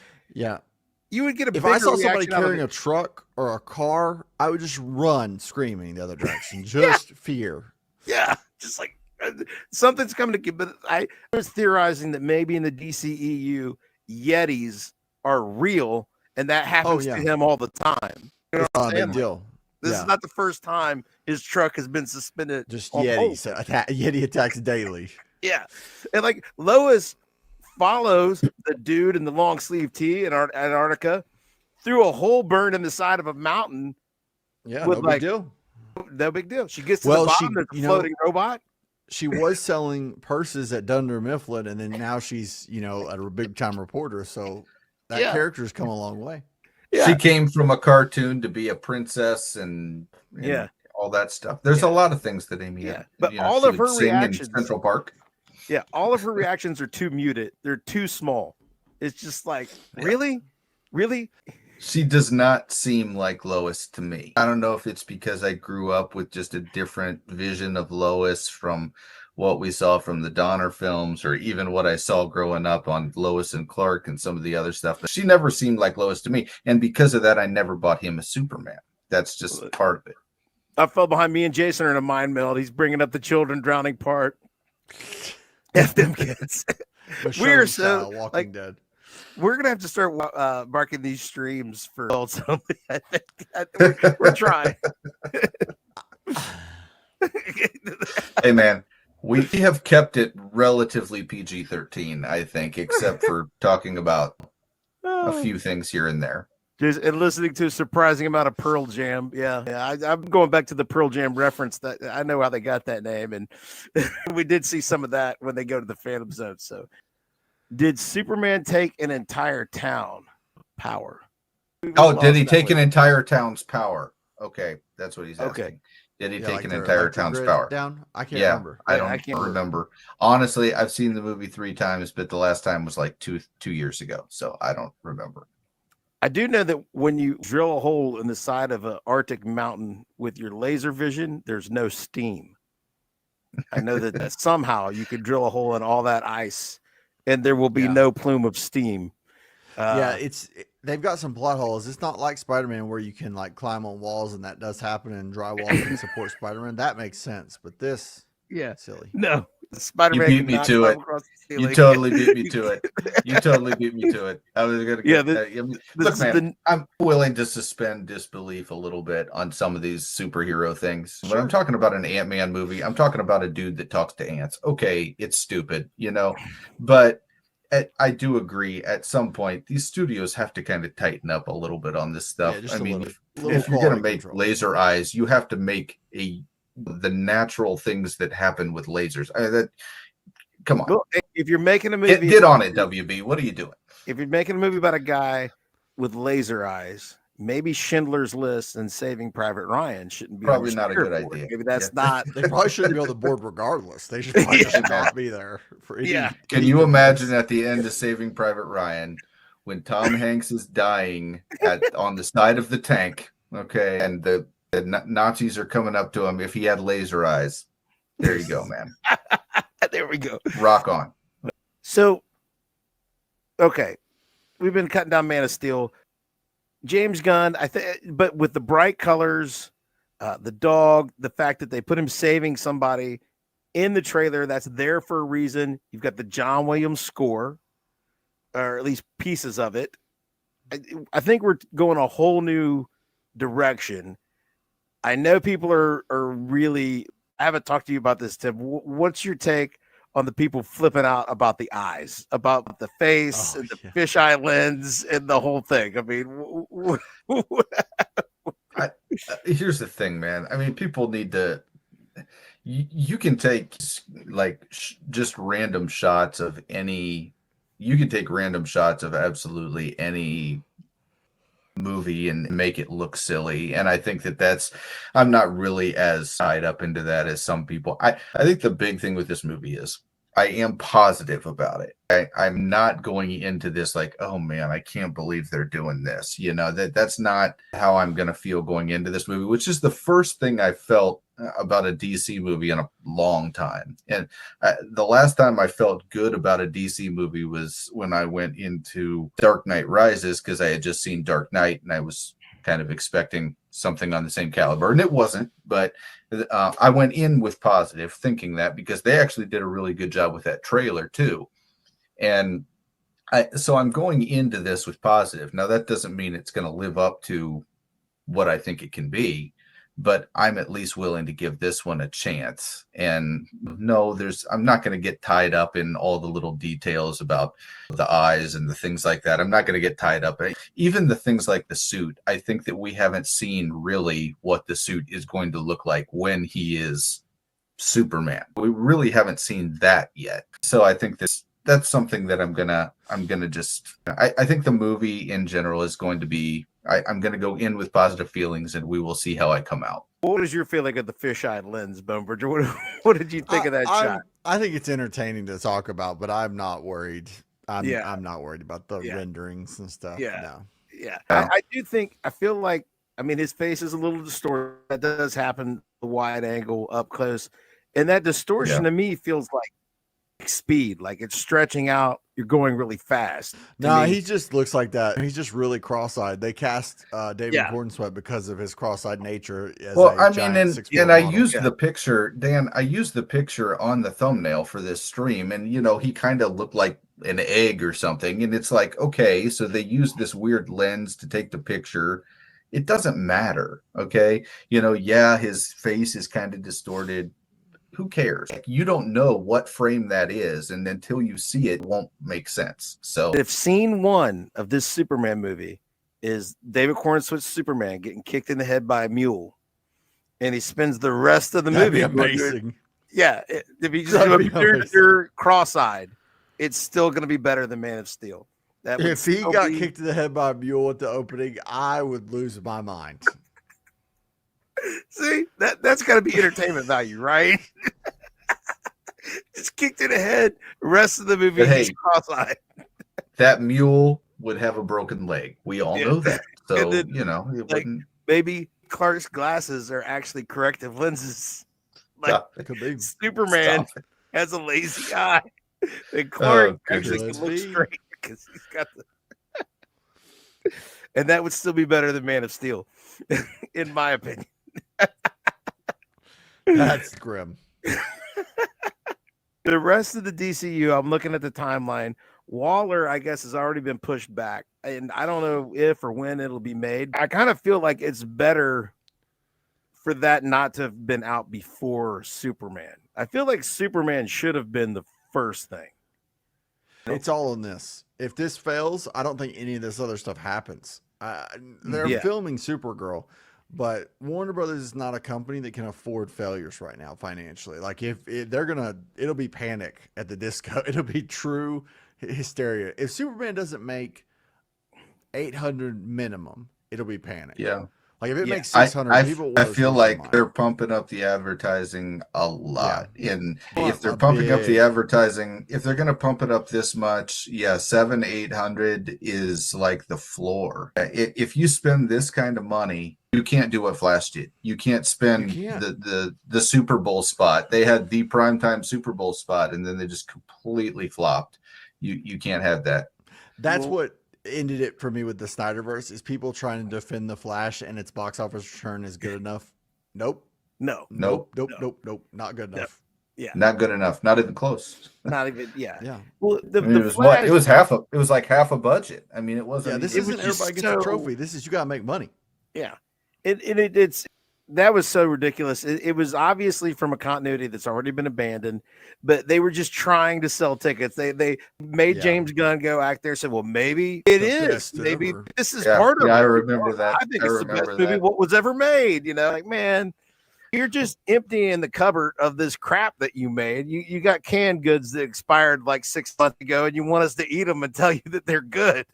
you would get a. If I saw somebody carrying a truck or a car, I would just run screaming the other direction. Just fear. Yeah, just like something's coming to get. But I was theorizing that maybe in the DCEU, Yetis are real, and that happens to him all the time. You know what I'm saying? Big deal. This is not the first time his truck has been suspended. Just Yetis. Yeti attacks daily. Yeah, and like Lois follows the dude in the long sleeve tee in Antarctica through a hole burned in the side of a mountain. Yeah, no big deal. No big deal. She gets to the bottom of the floating robot. She was selling purses at Dunder Mifflin, and then now she's, a big time reporter. So that character's come a long way. Yeah. She came from a cartoon to be a princess and all that stuff. There's a lot of things that Amy had. But all of her reactions in Central Park. Yeah, all of her reactions are too muted. They're too small. It's just like, really? She does not seem like Lois to me. I don't know if it's because I grew up with just a different vision of Lois from what we saw from the Donner films, or even what I saw growing up on Lois and Clark and some of the other stuff. But she never seemed like Lois to me. And because of that, I never bought him as Superman. That's just part of it. I fell behind. Me and Jason are in a mind meld. He's bringing up the children drowning part. F them kids. We're so Walking Dead. We're gonna have to start marking these streams for adults only. I think we're trying. Hey man, we have kept it relatively PG-13, I think, except for talking about a few things here and there. And listening to a surprising amount of Pearl Jam. Yeah. I'm going back to the Pearl Jam reference. That I know how they got that name, and we did see some of that when they go to the Phantom Zone. So, did Superman take an entire town power? Did he take an entire town's power? Okay, that's what he's asking. Okay. Did he take an entire town's power? Down? I can't remember. I can't remember. Honestly, I've seen the movie 3 times, but the last time was like two years ago, so I don't remember. I do know that when you drill a hole in the side of an Arctic mountain with your laser vision, there's no steam. I know that somehow you could drill a hole in all that ice and there will be no plume of steam. They've got some plot holes. It's not like Spider-Man where you can like climb on walls, and that does happen, and drywall can support Spider-Man. That makes sense, but this, silly. No, Spider-Man. You beat me to it. You totally beat me to it. You totally beat me to it. I was gonna. Look, man, I'm willing to suspend disbelief a little bit on some of these superhero things. Sure. When I'm talking about an Ant-Man movie, I'm talking about a dude that talks to ants. Okay, it's stupid, but. I do agree. At some point, these studios have to kind of tighten up a little bit on this stuff. I mean, if you're going to make laser eyes, you have to make the natural things that happen with lasers. Come on. Well, if you're making a movie, get on it, WB. What are you doing? If you're making a movie about a guy with laser eyes, maybe Schindler's List and Saving Private Ryan shouldn't be probably not a good idea. Maybe that's not. They probably shouldn't be on the board regardless. They should probably not be there for any. Yeah. Can you imagine at the end of Saving Private Ryan when Tom Hanks is dying on the side of the tank? Okay, and the Nazis are coming up to him. If he had laser eyes, there you go, man. There we go. Rock on. So, okay, we've been cutting down Man of Steel. James Gunn, I think, but with the bright colors, the dog, the fact that they put him saving somebody in the trailer, that's there for a reason. You've got the John Williams score, or at least pieces of it. I think we're going a whole new direction. I know people are really. I haven't talked to you about this, Tim. What's your take on the people flipping out about the eyes, about the face and the fisheye lens and the whole thing? I mean, here's the thing, man. I mean, people need to. You can take just random shots of any. You can take random shots of absolutely any movie and make it look silly, and I think I'm not really as tied up into that as some people. I think the big thing with this movie is I am positive about it. I'm not going into this like, oh man, I can't believe they're doing this. That's not how I'm going to feel going into this movie, which is the first thing I felt about a DC movie in a long time. And the last time I felt good about a DC movie was when I went into Dark Knight Rises, because I had just seen Dark Knight and I was kind of expecting something on the same caliber, and it wasn't, but I went in with positive thinking that, because they actually did a really good job with that trailer too. And so I'm going into this with positive. Now that doesn't mean it's going to live up to what I think it can be, but I'm at least willing to give this one a chance. And no, I'm not going to get tied up in all the little details about the eyes and the things like that. I'm not going to get tied up. Even the things like the suit, I think that we haven't seen really what the suit is going to look like when he is Superman. We really haven't seen that yet. So I think that's something that I'm gonna just. I think the movie in general is going to be. I'm going to go in with positive feelings, and we will see how I come out. What is your feeling of the fisheye lens, Bonebridger? What did you think of that shot? I think it's entertaining to talk about, but I'm not worried. I'm not worried about the renderings and stuff. I do think. I feel like. I mean, his face is a little distorted. That does happen. The wide angle, up close, and that distortion to me feels like speed, like it's stretching out. You're going really fast. No, he just looks like that. He's just really cross-eyed. They cast David Corenswet because of his cross-eyed nature. And I used the picture, Dan. I used the picture on the thumbnail for this stream, and he kind of looked like an egg or something. And it's like, okay, so they used this weird lens to take the picture. It doesn't matter, okay? His face is kind of distorted. Who cares? You don't know what frame that is, and until you see it, won't make sense. So if scene one of this Superman movie is David Corenswet's Superman getting kicked in the head by a mule, and he spends the rest of the movie amazing. If he just you're cross-eyed, it's still going to be better than Man of Steel. If he got kicked in the head by a mule at the opening, I would lose my mind. See, that's got to be entertainment value, right? Just kicked in the head. The rest of the movie is cross-eyed. That mule would have a broken leg. We all Yeah. know that. So, And then, you know, it like, wouldn't. maybe Clark's glasses are actually corrective lenses. Like, Stop it. Could be. Superman Stop it. has a lazy eye, and Clark Oh, actually goodness. can look Could be. straight because he's got the. And that would still be better than Man of Steel, in my opinion. That's grim. The rest of the DCU, I'm looking at the timeline. Waller, I guess, has already been pushed back, and I don't know if or when it'll be made. I kind of feel like it's better for that not to have been out before Superman. I feel like Superman should have been the first thing. It's all in this. If this fails, I don't think any of this other stuff happens. They're filming Supergirl, but Warner Brothers is not a company that can afford failures right now financially. Like it'll be panic at the disco. It'll be true hysteria. If Superman doesn't make 800 minimum, it'll be panic. Yeah. Like if it makes 600, people I will feel lose like their mind. they're pumping up the advertising a lot. And if they're A pumping up the big- advertising, if they're going to pump it up this much, 700-800 is like the floor. If you spend this kind of money, you can't do what Flash did. You can't spend You can't. the Super Bowl spot. They had the primetime Super Bowl spot, and then they just completely flopped. You can't have that. That's what ended it for me with the Snyderverse, is people trying to defend the Flash and its box office return is good enough. Nope. No. Not good enough. Yeah. Not good enough. Not even close. Not even. Yeah. Yeah. Well, I mean, it was Flash, It was half a. It was like half a budget. I mean, it wasn't. Yeah, this it isn't was just everybody gets a so- trophy. This is you gotta make money. Yeah. It's that was so ridiculous. It was obviously from a continuity that's already been abandoned, but they were just trying to sell tickets. They made Yeah. James Gunn go out there and said, well, maybe it The is. best Maybe ever. this is Yeah, part of it. I remember that. I think I it's the best remember movie that. what was ever made. Like, man, you're just emptying the cupboard of this crap that you made. You got canned goods that expired like 6 months ago, and you want us to eat them and tell you that they're good.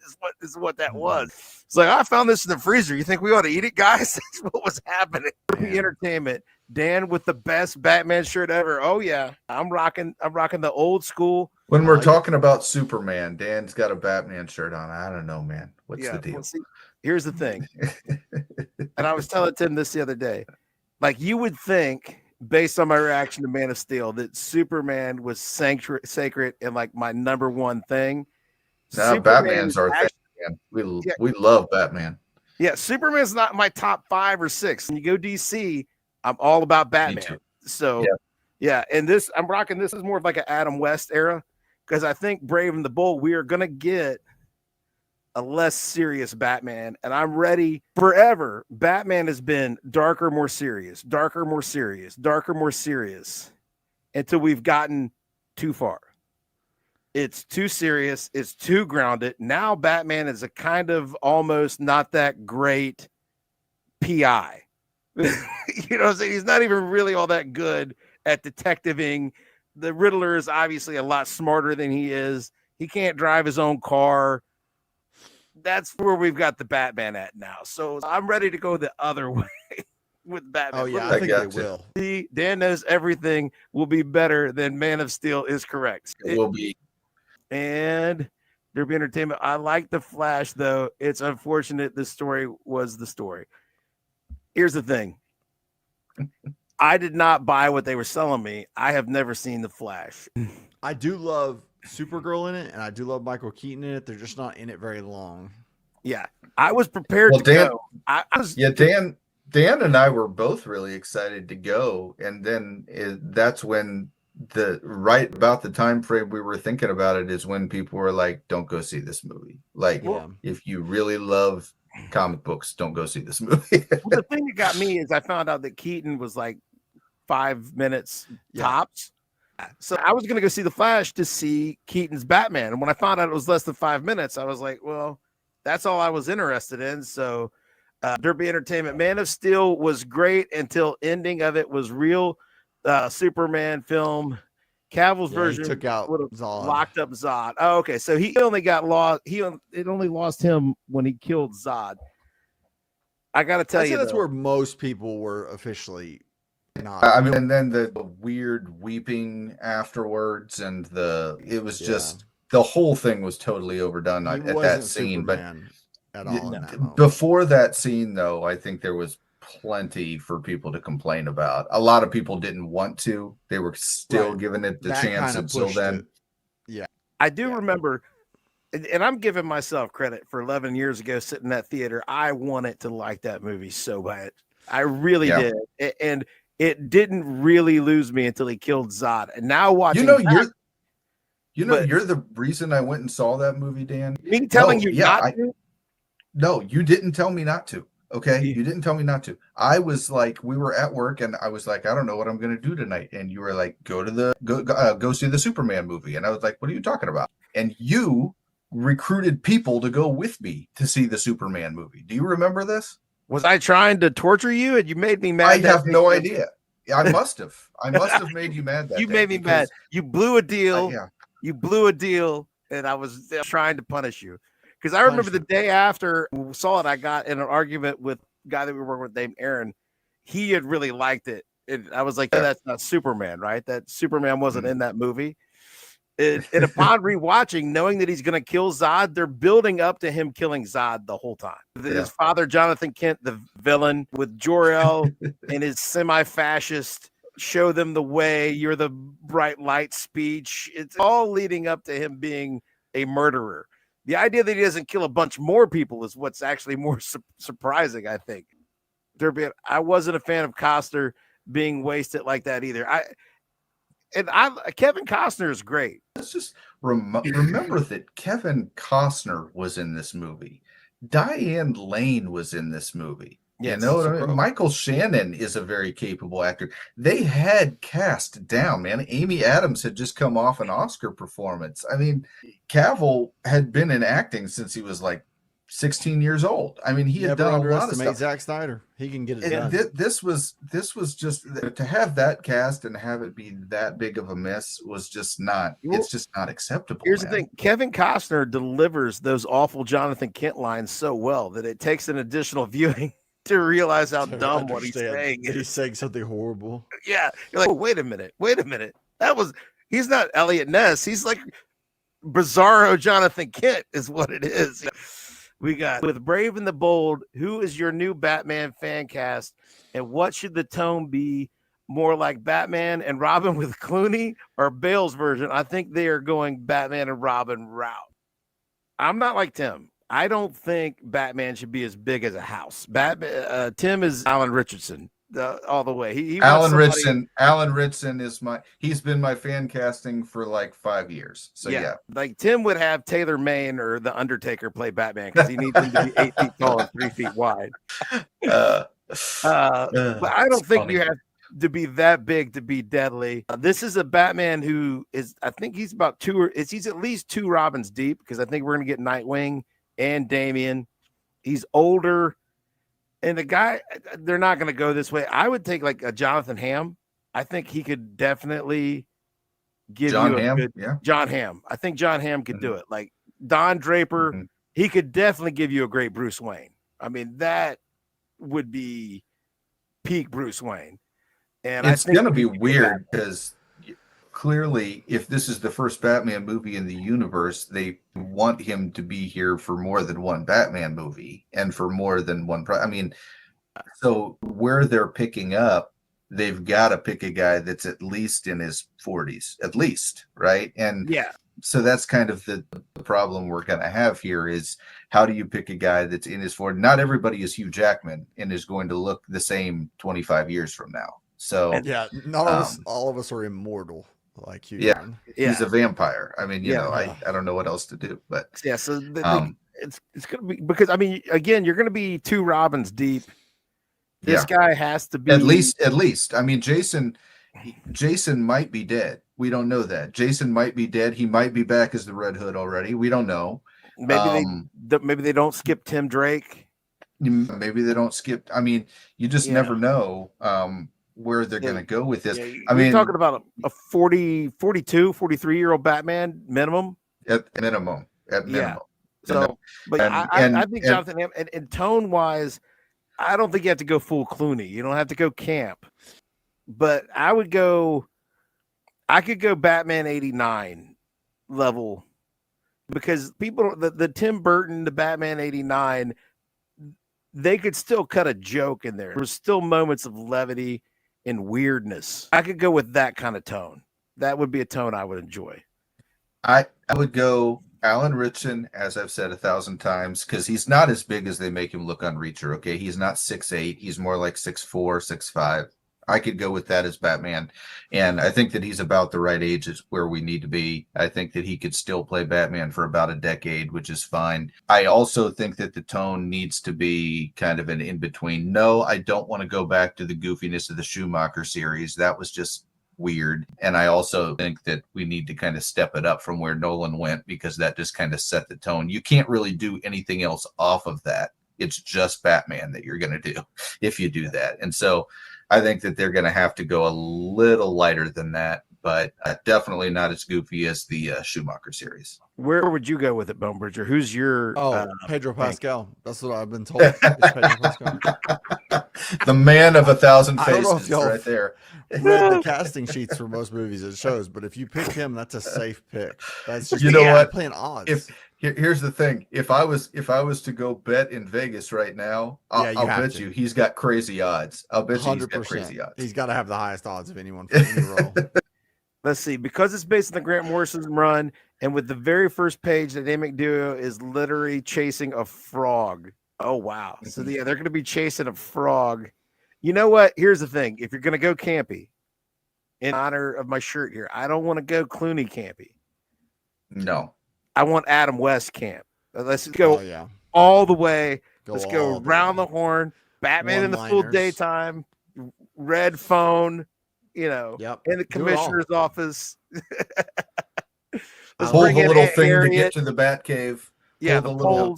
Is what that was. It's like, I found this in the freezer. You think we ought to eat it, guys? That's what was happening. Man. Entertainment. Dan with the best Batman shirt ever. Oh yeah, I'm rocking the old school. When we're talking about Superman, Dan's got a Batman shirt on. I don't know, man. What's the deal? Well, see, here's the thing, and I was telling Tim this the other day. Like, you would think, based on my reaction to Man of Steel, that Superman was sacred and like my number one thing. Nah, Batman's our thing, man. We love Batman. Yeah, Superman's not my top 5 or 6. When you go DC, I'm all about Batman. So yeah, and I'm rocking this is more of like an Adam West era, because I think Brave and the Bold, we are gonna get a less serious Batman, and I'm ready. Forever, Batman has been darker, more serious, until we've gotten too far. It's too serious. It's too grounded. Now Batman is a kind of almost not that great PI. You know what I'm saying? He's not even really all that good at detectiving. The Riddler is obviously a lot smarter than he is. He can't drive his own car. That's where we've got the Batman at now. So I'm ready to go the other way with Batman. Oh yeah, I I think got they you. will. See, Dan knows everything will be better than Man of Steel is correct. It will be. And Derby Entertainment. I like the Flash, though. It's unfortunate the story was the story. Here's the thing. I did not buy what they were selling me. I have never seen the Flash. I do love Supergirl in it, and I do love Michael Keaton in it. They're just not in it very long. Yeah, I was prepared Well, to Dan- go. I was Dan and I were both really excited to go, and then that's when right about the time frame we were thinking about it is when people were like, "Don't go see this movie." Like, Yeah. if you really love comic books, don't go see this movie. the thing that got me is I found out that Keaton was like 5 minutes tops. So I was going to go see the Flash to see Keaton's Batman. And when I found out it was less than 5 minutes, I was like, well, that's all I was interested in. So Derby Entertainment, Man of Steel was great until ending of it was real. Superman film. Cavill's version took out would have Zod. locked up Zod. Oh, okay. So he only got lost. It only lost him when he killed Zod. I got to tell you, that's though, where most people were officially not. I mean, and then the weird weeping afterwards, and it was just the whole thing was totally overdone He at that wasn't scene. Superman at all in that moment. Before that scene, though, I think there was plenty for people to complain about. A lot of people didn't want to. They were still giving it the chance until then. Yeah. I do remember, and I'm giving myself credit for 11 years ago sitting in that theater. I wanted to like that movie so bad. I really did. And it didn't really lose me until he killed Zod. And now watching you're the reason I went and saw that movie, Dan. Me telling you not to? No, you didn't tell me not to. Okay. You didn't tell me not to. I was like, we were at work and I was like, I don't know what I'm going to do tonight. And you were like, go see the Superman movie. And I was like, what are you talking about? And you recruited people to go with me to see the Superman movie. Do you remember this? Was I trying to torture you and you made me mad? I have no idea. I must have. I must have made you mad that You day made me mad. You blew a deal. You blew a deal and I was trying to punish you. Because I remember the day after we saw it, I got in an argument with a guy that we were working with named Aaron. He had really liked it. And I was like, that's not Superman, right? That Superman wasn't in that movie. And upon rewatching, knowing that he's going to kill Zod, they're building up to him killing Zod the whole time. His father, Jonathan Kent, the villain, with Jor-El and his semi-fascist, show them the way, you're the bright light speech. It's all leading up to him being a murderer. The idea that he doesn't kill a bunch more people is what's actually more surprising, I think. I wasn't a fan of Costner being wasted like that either. Kevin Costner is great. Let's just remember that Kevin Costner was in this movie. Diane Lane was in this movie. Yes, you know what I mean? Michael Shannon is a very capable actor. They had cast down, man. Amy Adams had just come off an Oscar performance. I mean, Cavill had been in acting since he was like 16 years old. I mean, he had done a lot of stuff. Zack Snyder. He can get it done. This was just to have that cast and have it be that big of a miss was just not. It's just not acceptable. Here's the thing: Kevin Costner delivers those awful Jonathan Kent lines so well that it takes an additional viewing to realize how dumb what he's saying is. He's saying something horrible. Yeah, you're like, oh, wait a minute. He's not Elliot Ness. He's like bizarro Jonathan Kent is what it is. We got with Brave and the Bold. Who is your new Batman fan cast, and what should the tone be? More like Batman and Robin with Clooney or Bale's version? I think they are going Batman and Robin route. I'm not like Tim. I don't think Batman should be as big as a house. Tim is Alan Richardson all the way. Alan Ritchson is he's been my fan casting for like 5 years. So yeah. Like Tim would have Taylor Maine or The Undertaker play Batman because he needs him to be 8 feet tall and 3 feet wide. But I don't think you have to be that big to be deadly. This is a Batman who is, I think he's about he's at least 2 Robins deep because I think we're going to get Nightwing and Damian. He's older, and the guy, they're not going to go this way. I would take like a Jonathan Hamm. I think he could definitely give John Hamm. I think John Hamm could do it. Like Don Draper, he could definitely give you a great Bruce Wayne. I mean, that would be peak Bruce Wayne. And it's going to be weird because clearly, if this is the first Batman movie in the universe, they want him to be here for more than one Batman movie and for more than one. So where they're picking up, they've got to pick a guy that's at least in his 40s, at least, right? And so that's kind of the problem we're going to have here is how do you pick a guy that's in his 40s? Not everybody is Hugh Jackman and is going to look the same 25 years from now. So all of us are immortal. Like Hugh. He's a vampire. I mean, I don't know what else to do, but so it's gonna be because I mean, again, you're gonna be 2 Robins deep. This guy has to be at least. I mean, Jason might be dead. We don't know that. Jason might be dead. He might be back as the Red Hood already. We don't know. Maybe they don't skip Tim Drake. Maybe they don't skip. I mean, you just never know. Where they're going to go with this. I mean, talking about a 40, 42, 43-year-old Batman minimum. At minimum. So, but I think Jonathan Hamm, and tone-wise, I don't think you have to go full Clooney. You don't have to go camp. But I could go Batman 89 level because people, the Tim Burton, the Batman 89, they could still cut a joke in there. There's still moments of levity and weirdness. I could go with that kind of tone. That would be a tone I would enjoy. I would go Alan Ritchson, as I've said 1,000 times, because he's not as big as they make him look on Reacher. Okay, he's not 6'8". He's more like 6'4", 6'5". I could go with that as Batman, and I think that he's about the right age is where we need to be. I think that he could still play Batman for about a decade, which is fine. I also think that the tone needs to be kind of an in-between. No, I don't want to go back to the goofiness of the Schumacher series. That was just weird. And I also think that we need to kind of step it up from where Nolan went, because that just kind of set the tone. You can't really do anything else off of that. It's just Batman that you're going to do if you do that. And so I think that they're going to have to go a little lighter than that, but definitely not as goofy as the Schumacher series. Where would you go with it, Bone Bridger? Who's your Pedro Pascal? That's what I've been told. It's Pedro Pascal. The man of 1,000 faces right there. Read the casting sheets for most movies it shows, but if you pick him, that's a safe pick. That's just, you know what? Playing odds. Here's the thing. If I was to go bet in Vegas right now, I'll bet you he's got crazy odds. I'll bet you he's got crazy odds. He's got to have the highest odds of anyone for any role. Let's see, because it's based on the Grant Morrison run, and with the very first page, the dynamic duo is literally chasing a frog. Oh wow! So yeah, they're going to be chasing a frog. You know what? Here's the thing: if you're going to go campy, in honor of my shirt here, I don't want to go Clooney campy. No, I want Adam West camp. Let's go all the way. Let's go around the horn. Batman in the full daytime. Red phone. You know, in the commissioner's office. Let's hold the little thing to get to the Batcave. Yeah, the little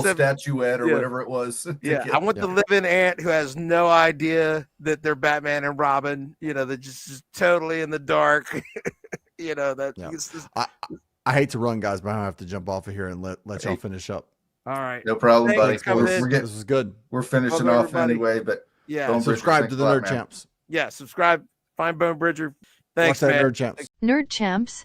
statuette or whatever it was. Yeah, I want the live-in aunt who has no idea that they're Batman and Robin. You know, they're just totally in the dark. You know that. Yeah. I hate to run, guys, but I have to jump off of here and let y'all finish up. All right, no problem, buddy. This was good. We're finishing off anyway, but subscribe to the Nerd Champs. Yeah, subscribe. Find Bone Bridger. Thanks, man. Nerd Champs. Nerd Champs.